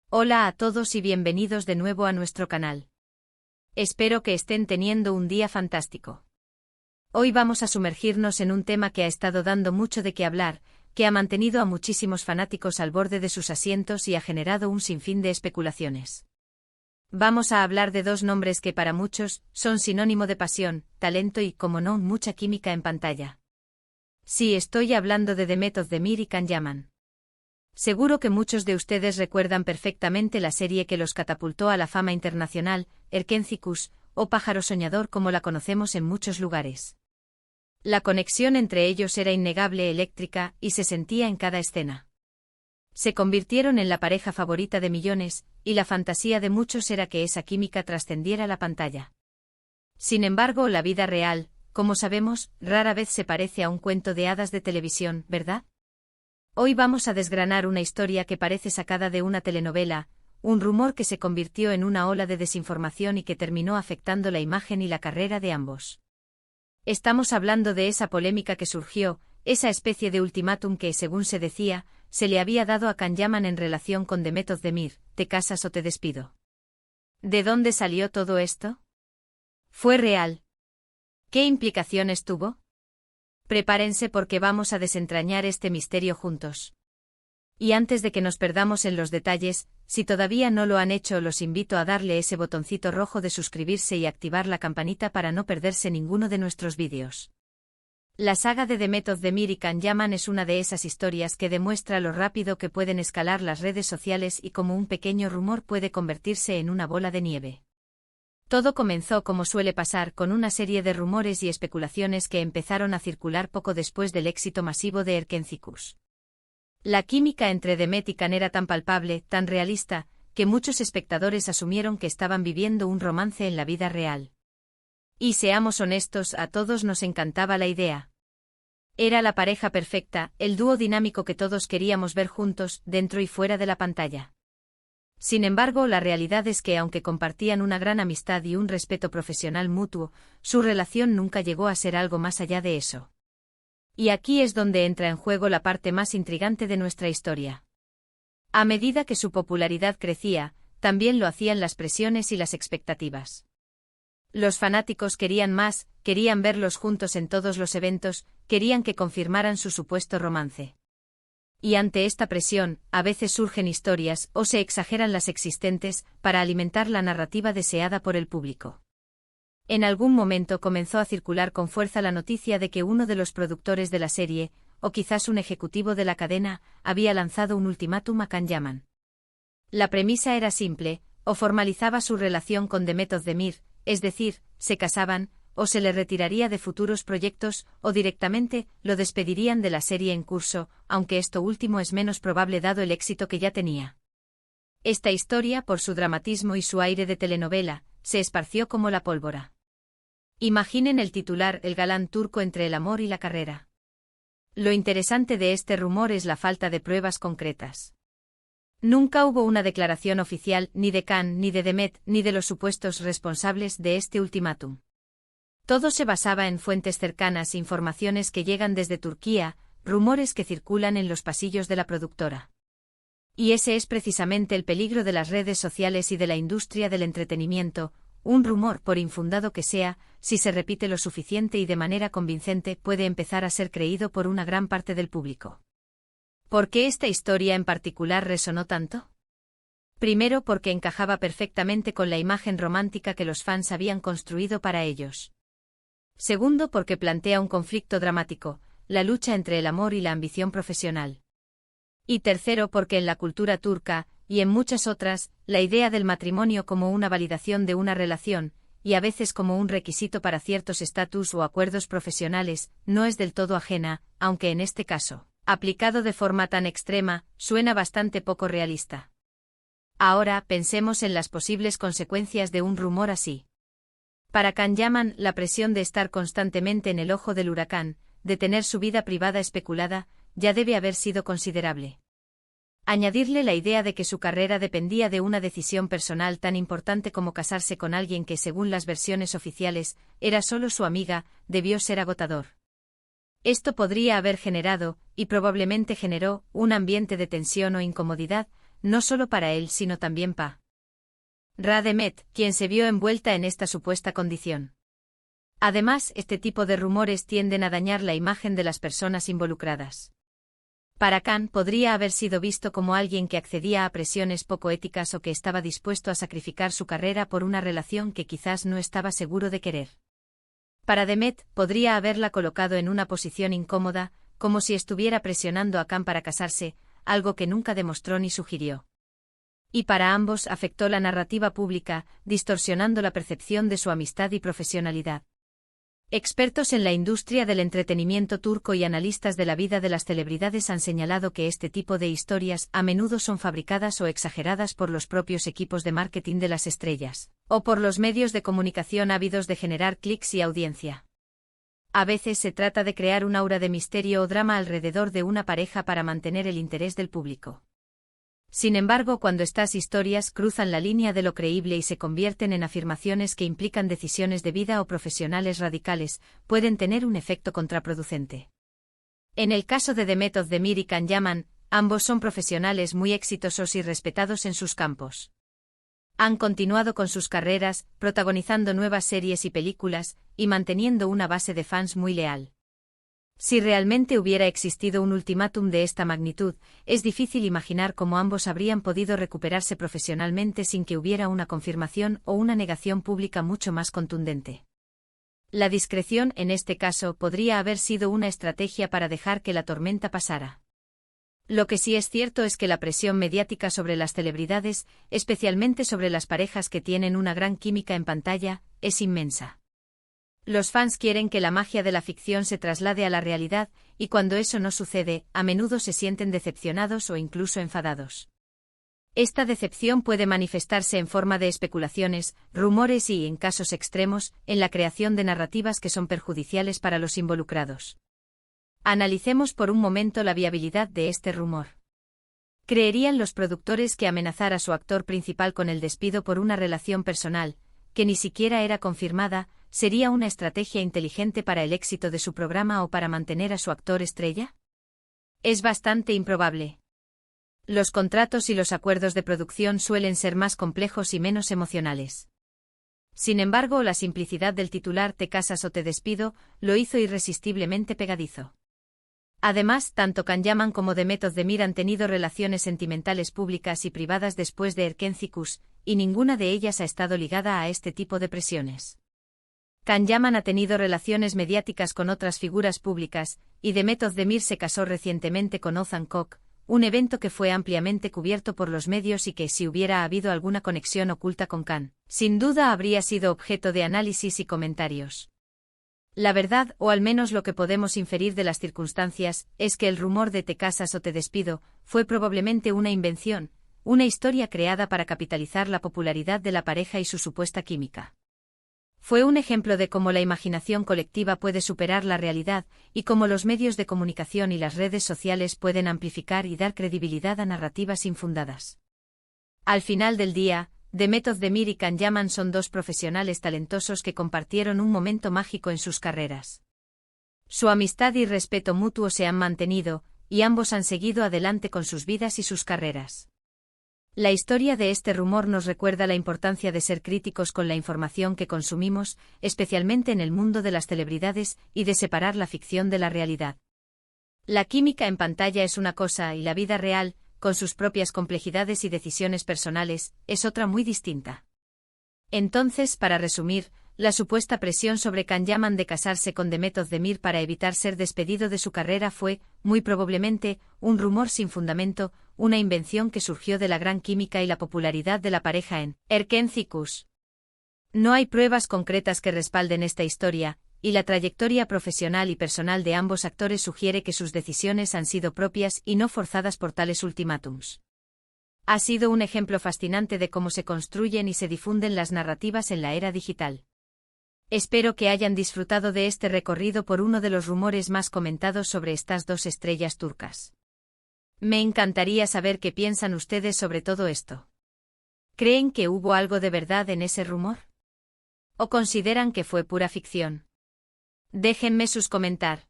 Hola a todos y bienvenidos de nuevo a nuestro canal. Espero que estén teniendo un día fantástico. Hoy vamos a sumergirnos en un tema que ha estado dando mucho de qué hablar, que ha mantenido a muchísimos fanáticos al borde de sus asientos y ha generado un sinfín de especulaciones. Vamos a hablar de dos nombres que para muchos son sinónimo de pasión, talento y, como no, mucha química en pantalla. Sí, estoy hablando de Demet Özdemir y Can Yaman. Seguro que muchos de ustedes recuerdan perfectamente la serie que los catapultó a la fama internacional, Erkenci-Kuş, o Pájaro Soñador como la conocemos en muchos lugares. La conexión entre ellos era innegable, eléctrica, y se sentía en cada escena. Se convirtieron en la pareja favorita de millones, y la fantasía de muchos era que esa química trascendiera la pantalla. Sin embargo, la vida real, como sabemos, rara vez se parece a un cuento de hadas de televisión, ¿verdad? Hoy vamos a desgranar una historia que parece sacada de una telenovela, un rumor que se convirtió en una ola de desinformación y que terminó afectando la imagen y la carrera de ambos. Estamos hablando de esa polémica que surgió, esa especie de ultimátum que, según se decía, se le había dado a Can Yaman en relación con Demet Özdemir: ¿te casas o te despido? ¿De dónde salió todo esto? ¿Fue real? ¿Qué implicaciones tuvo? Prepárense porque vamos a desentrañar este misterio juntos. Y antes de que nos perdamos en los detalles, si todavía no lo han hecho, los invito a darle ese botoncito rojo de suscribirse y activar la campanita para no perderse ninguno de nuestros vídeos. La saga de Demet Özdemir y Can Yaman es una de esas historias que demuestra lo rápido que pueden escalar las redes sociales y cómo un pequeño rumor puede convertirse en una bola de nieve. Todo comenzó, como suele pasar, con una serie de rumores y especulaciones que empezaron a circular poco después del éxito masivo de Erkenci-Kuş. La química entre Demet y Can era tan palpable, tan realista, que muchos espectadores asumieron que estaban viviendo un romance en la vida real. Y seamos honestos, a todos nos encantaba la idea. Era la pareja perfecta, el dúo dinámico que todos queríamos ver juntos, dentro y fuera de la pantalla. Sin embargo, la realidad es que aunque compartían una gran amistad y un respeto profesional mutuo, su relación nunca llegó a ser algo más allá de eso. Y aquí es donde entra en juego la parte más intrigante de nuestra historia. A medida que su popularidad crecía, también lo hacían las presiones y las expectativas. Los fanáticos querían más, querían verlos juntos en todos los eventos, querían que confirmaran su supuesto romance. Y ante esta presión, a veces surgen historias o se exageran las existentes para alimentar la narrativa deseada por el público. En algún momento comenzó a circular con fuerza la noticia de que uno de los productores de la serie, o quizás un ejecutivo de la cadena, había lanzado un ultimátum a Can Yaman. La premisa era simple: o formalizaba su relación con Demet Özdemir, es decir, se casaban, o se le retiraría de futuros proyectos, o directamente lo despedirían de la serie en curso, aunque esto último es menos probable dado el éxito que ya tenía. Esta historia, por su dramatismo y su aire de telenovela, se esparció como la pólvora. Imaginen el titular: el galán turco entre el amor y la carrera. Lo interesante de este rumor es la falta de pruebas concretas. Nunca hubo una declaración oficial ni de Can, ni de Demet, ni de los supuestos responsables de este ultimátum. Todo se basaba en fuentes cercanas, informaciones que llegan desde Turquía, rumores que circulan en los pasillos de la productora. Y ese es precisamente el peligro de las redes sociales y de la industria del entretenimiento: un rumor, por infundado que sea, si se repite lo suficiente y de manera convincente, puede empezar a ser creído por una gran parte del público. ¿Por qué esta historia en particular resonó tanto? Primero, porque encajaba perfectamente con la imagen romántica que los fans habían construido para ellos. Segundo, porque plantea un conflicto dramático, la lucha entre el amor y la ambición profesional. Y tercero, porque en la cultura turca, y en muchas otras, la idea del matrimonio como una validación de una relación, y a veces como un requisito para ciertos estatus o acuerdos profesionales, no es del todo ajena, aunque en este caso, aplicado de forma tan extrema, suena bastante poco realista. Ahora, pensemos en las posibles consecuencias de un rumor así. Para Can Yaman, la presión de estar constantemente en el ojo del huracán, de tener su vida privada especulada, ya debe haber sido considerable. Añadirle la idea de que su carrera dependía de una decisión personal tan importante como casarse con alguien que, según las versiones oficiales, era solo su amiga, debió ser agotador. Esto podría haber generado, y probablemente generó, un ambiente de tensión o incomodidad, no solo para él sino también para Demet, quien se vio envuelta en esta supuesta condición. Además, este tipo de rumores tienden a dañar la imagen de las personas involucradas. Para Khan podría haber sido visto como alguien que accedía a presiones poco éticas o que estaba dispuesto a sacrificar su carrera por una relación que quizás no estaba seguro de querer. Para Demet, podría haberla colocado en una posición incómoda, como si estuviera presionando a Khan para casarse, algo que nunca demostró ni sugirió. Y para ambos afectó la narrativa pública, distorsionando la percepción de su amistad y profesionalidad. Expertos en la industria del entretenimiento turco y analistas de la vida de las celebridades han señalado que este tipo de historias a menudo son fabricadas o exageradas por los propios equipos de marketing de las estrellas, o por los medios de comunicación ávidos de generar clics y audiencia. A veces se trata de crear un aura de misterio o drama alrededor de una pareja para mantener el interés del público. Sin embargo, cuando estas historias cruzan la línea de lo creíble y se convierten en afirmaciones que implican decisiones de vida o profesionales radicales, pueden tener un efecto contraproducente. En el caso de Demet Özdemir y Can Yaman, ambos son profesionales muy exitosos y respetados en sus campos. Han continuado con sus carreras, protagonizando nuevas series y películas, y manteniendo una base de fans muy leal. Si realmente hubiera existido un ultimátum de esta magnitud, es difícil imaginar cómo ambos habrían podido recuperarse profesionalmente sin que hubiera una confirmación o una negación pública mucho más contundente. La discreción, en este caso, podría haber sido una estrategia para dejar que la tormenta pasara. Lo que sí es cierto es que la presión mediática sobre las celebridades, especialmente sobre las parejas que tienen una gran química en pantalla, es inmensa. Los fans quieren que la magia de la ficción se traslade a la realidad, y cuando eso no sucede, a menudo se sienten decepcionados o incluso enfadados. Esta decepción puede manifestarse en forma de especulaciones, rumores y, en casos extremos, en la creación de narrativas que son perjudiciales para los involucrados. Analicemos por un momento la viabilidad de este rumor. ¿Creerían los productores que amenazar a su actor principal con el despido por una relación personal, que ni siquiera era confirmada, sería una estrategia inteligente para el éxito de su programa o para mantener a su actor estrella? Es bastante improbable. Los contratos y los acuerdos de producción suelen ser más complejos y menos emocionales. Sin embargo, la simplicidad del titular "te casas o te despido" lo hizo irresistiblemente pegadizo. Además, tanto Can Yaman como Demet Özdemir han tenido relaciones sentimentales públicas y privadas después de Erkenci, y ninguna de ellas ha estado ligada a este tipo de presiones. Can Yaman ha tenido relaciones mediáticas con otras figuras públicas, y Demet Özdemir se casó recientemente con Ozan Koç, un evento que fue ampliamente cubierto por los medios y que, si hubiera habido alguna conexión oculta con Can, sin duda habría sido objeto de análisis y comentarios. La verdad, o al menos lo que podemos inferir de las circunstancias, es que el rumor de "te casas o te despido" fue probablemente una invención, una historia creada para capitalizar la popularidad de la pareja y su supuesta química. Fue un ejemplo de cómo la imaginación colectiva puede superar la realidad, y cómo los medios de comunicación y las redes sociales pueden amplificar y dar credibilidad a narrativas infundadas. Al final del día, Demet Özdemir y Can Yaman son dos profesionales talentosos que compartieron un momento mágico en sus carreras. Su amistad y respeto mutuo se han mantenido, y ambos han seguido adelante con sus vidas y sus carreras. La historia de este rumor nos recuerda la importancia de ser críticos con la información que consumimos, especialmente en el mundo de las celebridades, y de separar la ficción de la realidad. La química en pantalla es una cosa y la vida real, con sus propias complejidades y decisiones personales, es otra muy distinta. Entonces, para resumir, la supuesta presión sobre Can Yaman de casarse con Demet Özdemir para evitar ser despedido de su carrera fue, muy probablemente, un rumor sin fundamento, una invención que surgió de la gran química y la popularidad de la pareja en Erkenci. No hay pruebas concretas que respalden esta historia, y la trayectoria profesional y personal de ambos actores sugiere que sus decisiones han sido propias y no forzadas por tales ultimátums. Ha sido un ejemplo fascinante de cómo se construyen y se difunden las narrativas en la era digital. Espero que hayan disfrutado de este recorrido por uno de los rumores más comentados sobre estas dos estrellas turcas. Me encantaría saber qué piensan ustedes sobre todo esto. ¿Creen que hubo algo de verdad en ese rumor? ¿O consideran que fue pura ficción? Déjenme sus comentarios.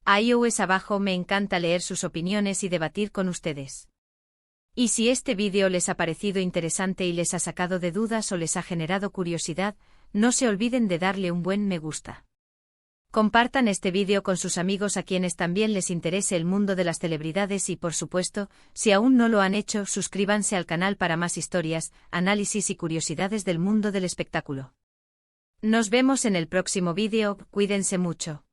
Ahí abajo, me encanta leer sus opiniones y debatir con ustedes. Y si este vídeo les ha parecido interesante y les ha sacado de dudas o les ha generado curiosidad, no se olviden de darle un buen me gusta. Compartan este vídeo con sus amigos a quienes también les interese el mundo de las celebridades y por supuesto, si aún no lo han hecho, suscríbanse al canal para más historias, análisis y curiosidades del mundo del espectáculo. Nos vemos en el próximo vídeo, cuídense mucho.